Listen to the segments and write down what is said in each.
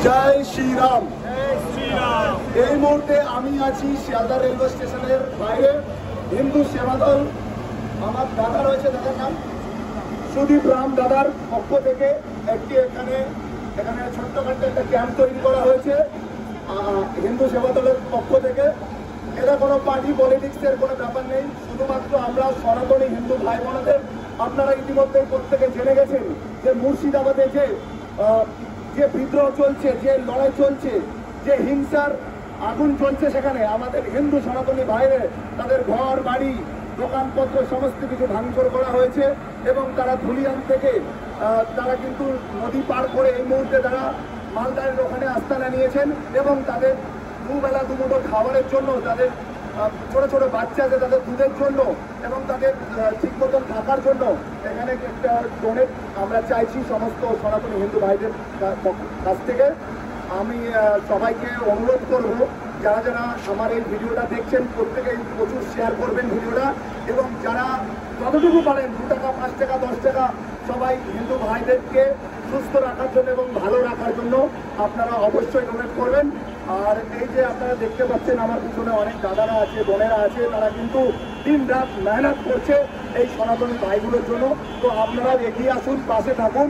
জয় শ্রীরাম। এই মুহূর্তে আমি আছি শিয়ালদা রেলওয়ে স্টেশনের বাইরে। হিন্দু সেবা দল, আমার দাদা রয়েছে, দাদার নাম সুদীপ রাম, দাদার পক্ষ থেকে একটি এখানে ছোট্টখাটো একটা ক্যাম্প তৈরি করা হয়েছে হিন্দু সেবা দলের পক্ষ থেকে। এটা কোনো পার্টি পলিটিক্সের কোনো ব্যাপার নেই, শুধুমাত্র আমরা সনাতনী হিন্দু ভাই বোনদের, আপনারা ইতিমধ্যে প্রত্যেকে জেনে গেছেন যে মুর্শিদাবাদে যে বিদ্রোহ চলছে, যে লড়াই চলছে, যে হিংসার আগুন চলছে, সেখানে আমাদের হিন্দু সনাতনী ভাইরে তাদের ঘর বাড়ি দোকানপত্র সমস্ত কিছু ভাঙচুর করা হয়েছে এবং তারা ধুলিয়ান থেকে তারা কিন্তু নদী পার করে এই মুহূর্তে তারা মালদারের ওখানে আস্তানা নিয়েছেন এবং তাদের দুবেলা দুমুঠো খাবারের জন্য, তাদের ছোট ছোট বাচ্চা আছে তাদের দুধের জন্য এবং তাদের ঠিক মতন থাকার জন্য এখানে একটা ডোনেট আমরা চাইছি সমস্ত সনাতনী হিন্দু ভাইদের কাছ থেকে। আমি সবাইকে অনুরোধ করব, যারা যারা আমার এই ভিডিওটা দেখছেন প্রত্যেকেই প্রচুর শেয়ার করবেন ভিডিওটা, এবং যারা যতটুকু পারেন 2 টাকা 5 টাকা 10 টাকা সবাই হিন্দু ভাইদেরকে সুস্থ রাখার জন্য এবং ভালো রাখার জন্য আপনারা অবশ্যই ডোনেট করবেন। আর এই যে আপনারা দেখতে পাচ্ছেন আমার পিছনে অনেক দাদারা আছে, বোনেরা আছে, তারা কিন্তু দিন রাত মেহনত করছে এই সনাতনী ভাইগুলোর জন্য। তো আপনারা এগিয়ে আসুন, পাশে থাকুন,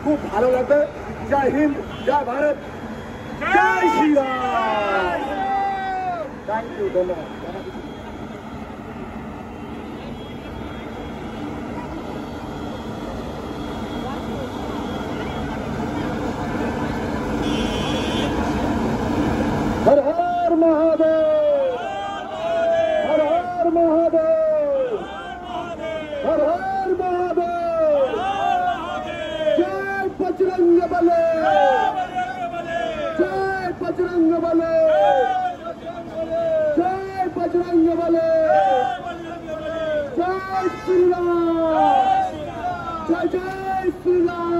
খুব ভালো লাগবে। জয় হিন্দ, জয় ভারত, জয় শ্রীরাম। থ্যাংক ইউ, ধন্যবাদ। हर हर महादेव, हर हर महादेव, हर हर महादेव। जय बजरंग बले, जय बजरंग बले, जय बजरंग बले, जय श्री राम, जय जय श्री राम।